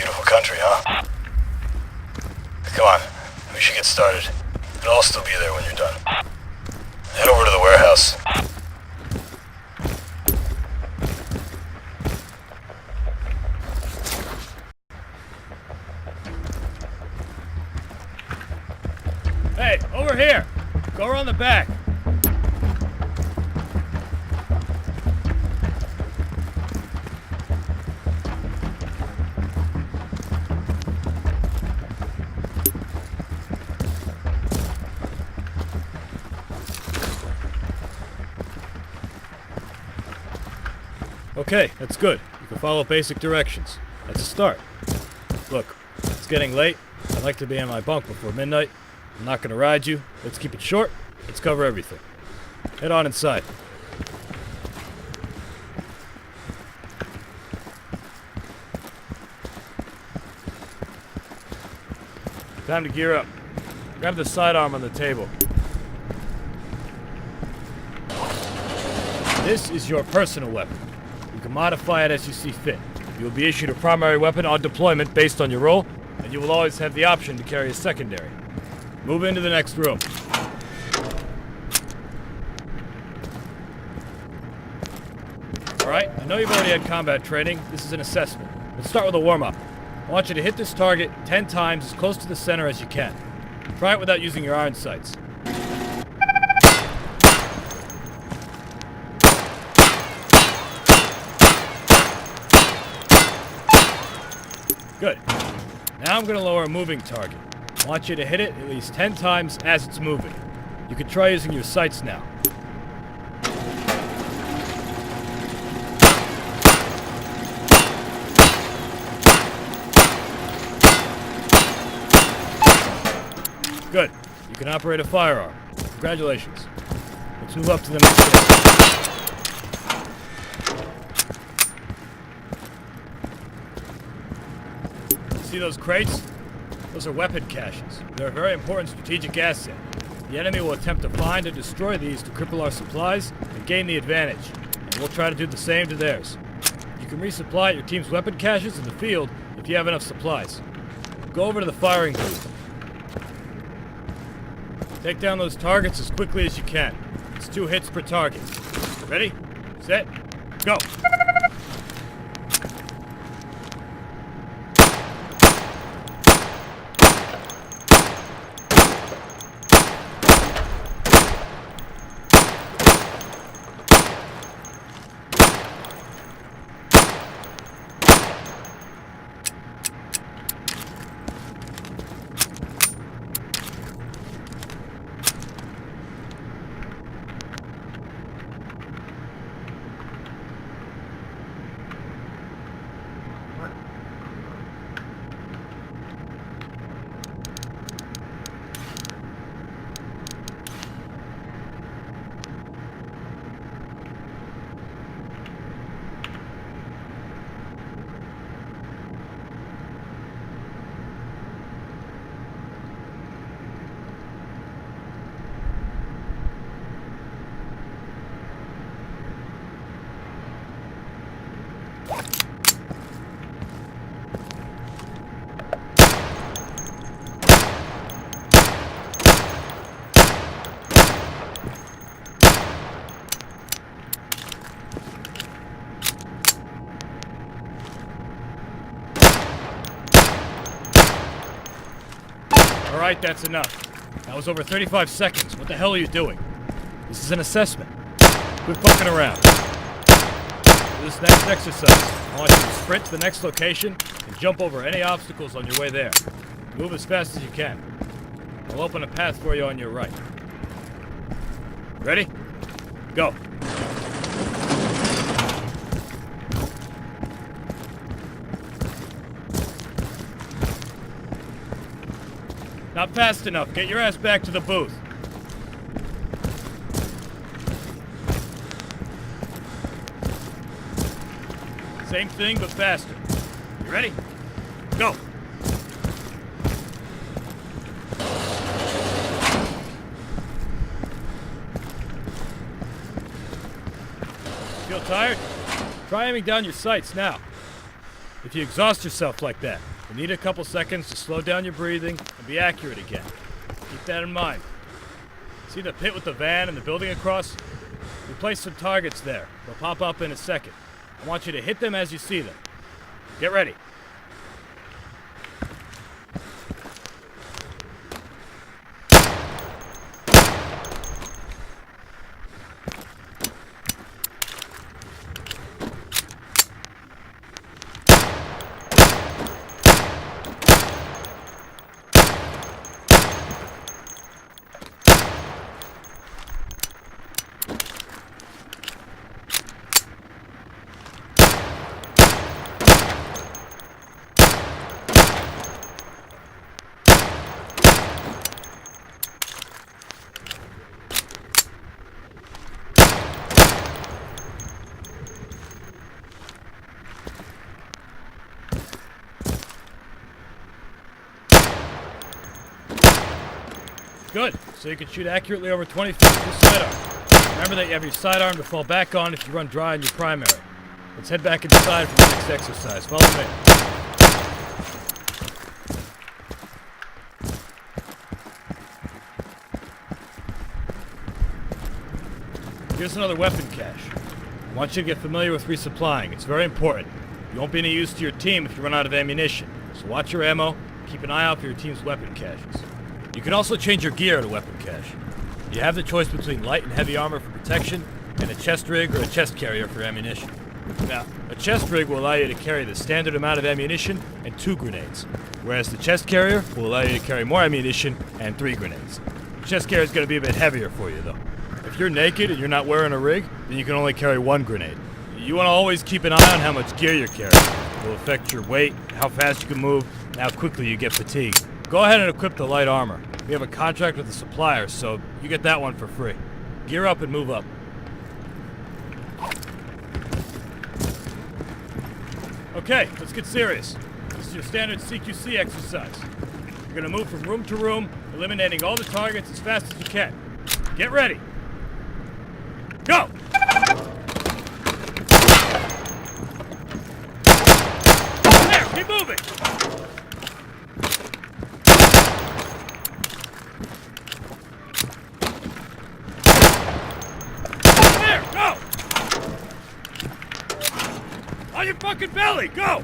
Beautiful country, huh? Come on, we should get started. But I'll still be there when you're done. Head over to the warehouse. Hey, over here! Go around the back. Okay, that's good. You can follow basic directions. That's a start. Look, it's getting late. I'd like to be in my bunk before midnight. I'm not gonna ride you. Let's keep it short. Let's cover everything. Head on inside. Time to gear up. Grab the sidearm on the table. This is your personal weapon. You can modify it as you see fit. You will be issued a primary weapon on deployment based on your role, and you will always have the option to carry a secondary. Move into the next room. Alright, I know you've already had combat training. This is an assessment. Let's start with a warm-up. I want you to hit this target 10 times as close to the center as you can. Try it without using your iron sights. Good. Now I'm going to lower a moving target. I want you to hit it at least 10 times as it's moving. You can try using your sights now. Good. You can operate a firearm. Congratulations. Let's move up to the next stage. See those crates? Those are weapon caches. They're a very important strategic asset. The enemy will attempt to find and destroy these to cripple our supplies and gain the advantage. And we'll try to do the same to theirs. You can resupply your team's weapon caches in the field if you have enough supplies. Go over to the firing booth. Take down those targets as quickly as you can. It's 2 hits per target. Ready? Set? Go! Alright, that's enough. That was over 35 seconds. What the hell are you doing? This is an assessment. Quit fucking around. For this next exercise, I want you to sprint to the next location and jump over any obstacles on your way there. Move as fast as you can. I'll open a path for you on your right. Ready? Go. Not fast enough. Get your ass back to the booth. Same thing, but faster. You ready? Go! Feel tired? Try aiming down your sights now. If you exhaust yourself like that, you need a couple seconds to slow down your breathing and be accurate again. Keep that in mind. See the pit with the van and the building across? We placed some targets there. They'll pop up in a second. I want you to hit them as you see them. Get ready. Good, so you can shoot accurately over 20 feet with your sidearm. Remember that you have your sidearm to fall back on if you run dry on your primary. Let's head back inside for the next exercise. Follow me. Here's another weapon cache. I want you to get familiar with resupplying. It's very important. You won't be any use to your team if you run out of ammunition. So watch your ammo, keep an eye out for your team's weapon caches. You can also change your gear at a weapon cache. You have the choice between light and heavy armor for protection, and a chest rig or a chest carrier for ammunition. Now, a chest rig will allow you to carry the standard amount of ammunition and 2 grenades, whereas the chest carrier will allow you to carry more ammunition and 3 grenades. The chest carrier is going to be a bit heavier for you, though. If you're naked and you're not wearing a rig, then you can only carry 1 grenade. You want to always keep an eye on how much gear you're carrying. It will affect your weight, how fast you can move, and how quickly you get fatigued. Go ahead and equip the light armor. We have a contract with the supplier, so you get that one for free. Gear up and move up. Okay, let's get serious. This is your standard CQC exercise. You're going to move from room to room, eliminating all the targets as fast as you can. Get ready. Go! There, keep moving! There, go! On your fucking belly, go!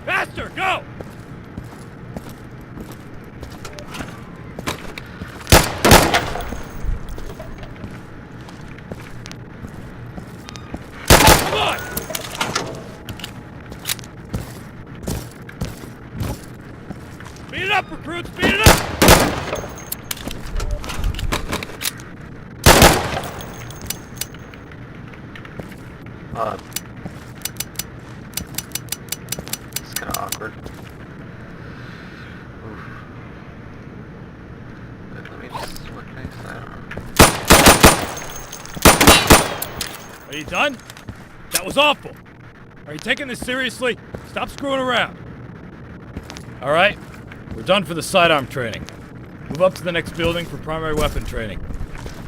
Faster, go! Come on! Speed it up, recruits, speed it up! It's kind of awkward. Oof. Let me just, what can I say? Are you done? That was awful. Are you taking this seriously? Stop screwing around. All right, we're done for the sidearm training. Move up to the next building for primary weapon training.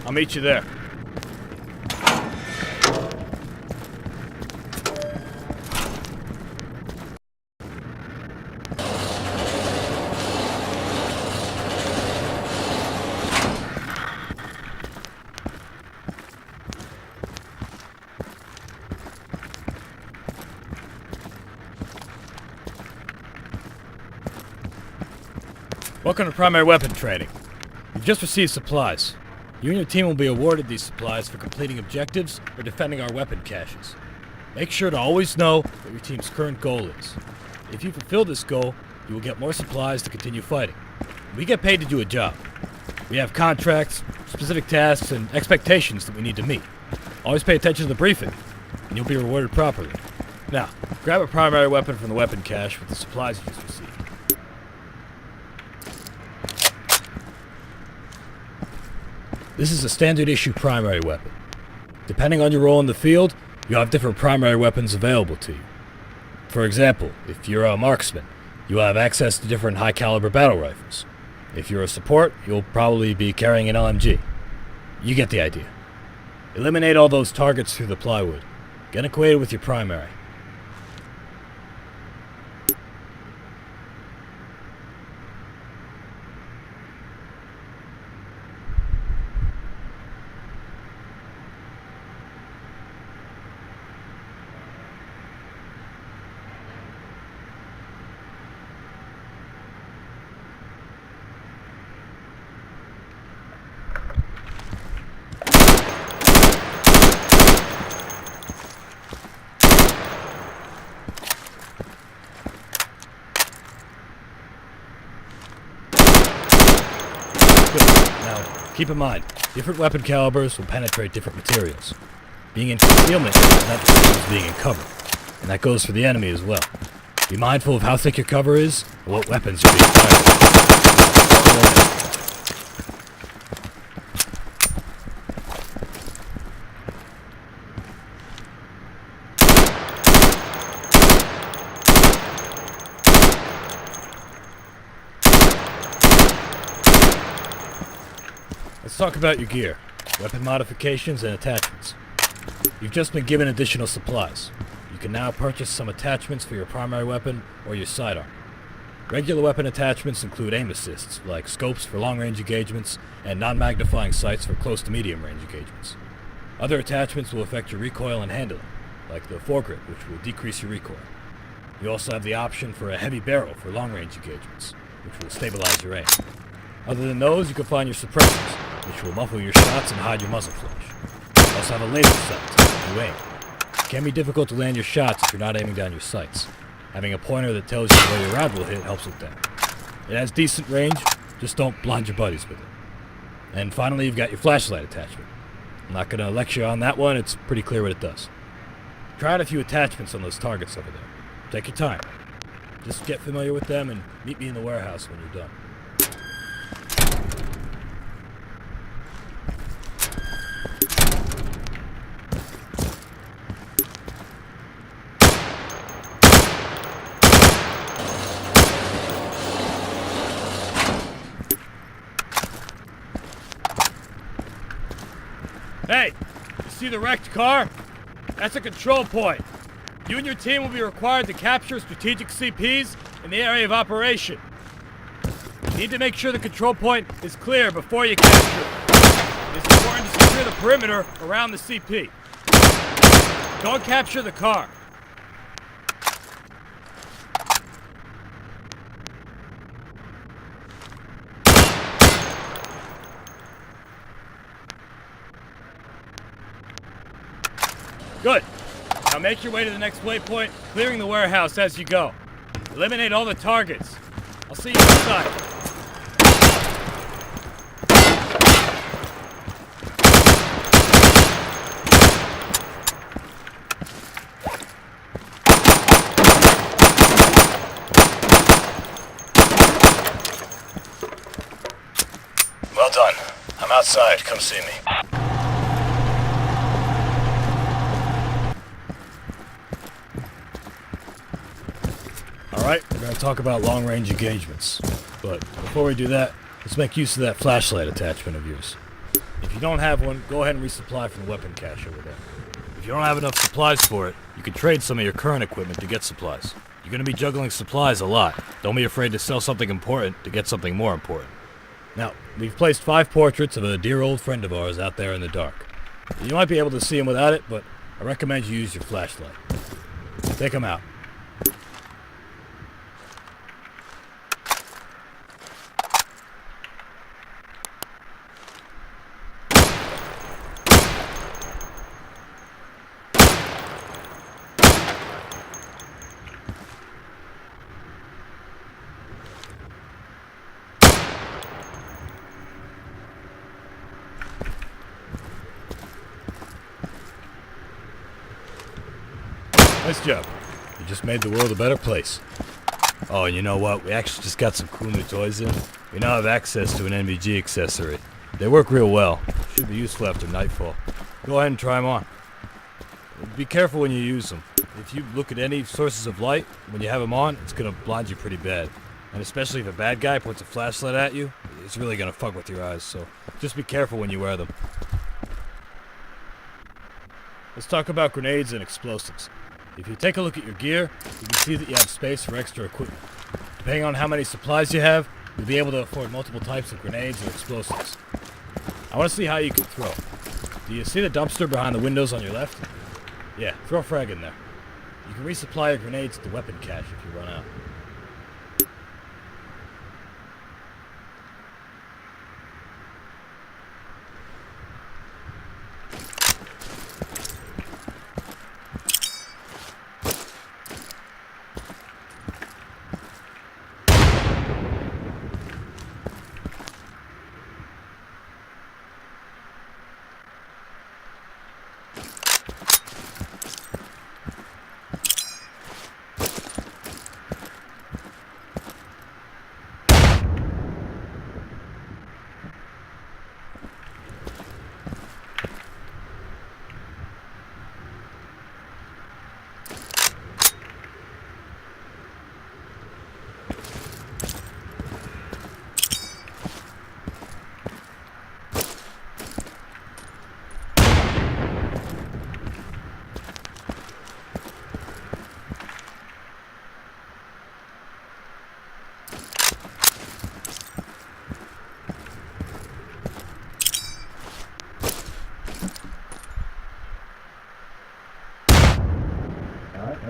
I'll meet you there. Welcome to primary weapon training. You've just received supplies. You and your team will be awarded these supplies for completing objectives or defending our weapon caches. Make sure to always know what your team's current goal is. If you fulfill this goal, you will get more supplies to continue fighting. We get paid to do a job. We have contracts, specific tasks, and expectations that we need to meet. Always pay attention to the briefing, and you'll be rewarded properly. Now, grab a primary weapon from the weapon cache with the supplies you just received. This is a standard issue primary weapon. Depending on your role in the field, you'll have different primary weapons available to you. For example, if you're a marksman, you'll have access to different high caliber battle rifles. If you're a support, you'll probably be carrying an LMG. You get the idea. Eliminate all those targets through the plywood. Get acquainted with your primary. Good. Now, keep in mind, different weapon calibers will penetrate different materials. Being in concealment is not the same as being in cover, and that goes for the enemy as well. Be mindful of how thick your cover is and what weapons you're being fired at. Let's talk about your gear, weapon modifications, and attachments. You've just been given additional supplies. You can now purchase some attachments for your primary weapon or your sidearm. Regular weapon attachments include aim assists, like scopes for long-range engagements and non-magnifying sights for close to medium-range engagements. Other attachments will affect your recoil and handling, like the foregrip, which will decrease your recoil. You also have the option for a heavy barrel for long-range engagements, which will stabilize your aim. Other than those, you can find your suppressors, which will muffle your shots and hide your muzzle flash. You also have a laser sight to help you aim. It can be difficult to land your shots if you're not aiming down your sights. Having a pointer that tells you where your round will hit helps with that. It has decent range, just don't blind your buddies with it. And finally, you've got your flashlight attachment. I'm not going to lecture on that one, it's pretty clear what it does. Try out a few attachments on those targets over there. Take your time. Just get familiar with them and meet me in the warehouse when you're done. Hey, you see the wrecked car? That's a control point. You and your team will be required to capture strategic CPs in the area of operation. You need to make sure the control point is clear before you capture it. It's important to secure the perimeter around the CP. Go and capture the car. Good. Now make your way to the next waypoint, clearing the warehouse as you go. Eliminate all the targets. I'll see you inside. Well done. I'm outside. Come see me. Alright, we're going to talk about long-range engagements. But before we do that, let's make use of that flashlight attachment of yours. If you don't have one, go ahead and resupply from the weapon cache over there. If you don't have enough supplies for it, you can trade some of your current equipment to get supplies. You're going to be juggling supplies a lot. Don't be afraid to sell something important to get something more important. Now, we've placed 5 portraits of a dear old friend of ours out there in the dark. You might be able to see him without it, but I recommend you use your flashlight. Take him out. Nice job. You just made the world a better place. Oh, and you know what? We actually just got some cool new toys in. We now have access to an NVG accessory. They work real well. Should be useful after nightfall. Go ahead and try them on. Be careful when you use them. If you look at any sources of light, when you have them on, it's going to blind you pretty bad. And especially if a bad guy points a flashlight at you, it's really going to fuck with your eyes. So just be careful when you wear them. Let's talk about grenades and explosives. If you take a look at your gear, you can see that you have space for extra equipment. Depending on how many supplies you have, you'll be able to afford multiple types of grenades or explosives. I want to see how you can throw. Do you see the dumpster behind the windows on your left? Yeah, throw a frag in there. You can resupply your grenades at the weapon cache if you run out.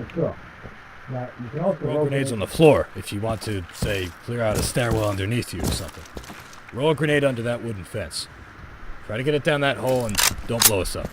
Let's go. Now, you can also roll grenades on the floor if you want to, say, clear out a stairwell underneath you or something. Roll a grenade under that wooden fence. Try to get it down that hole and don't blow us up.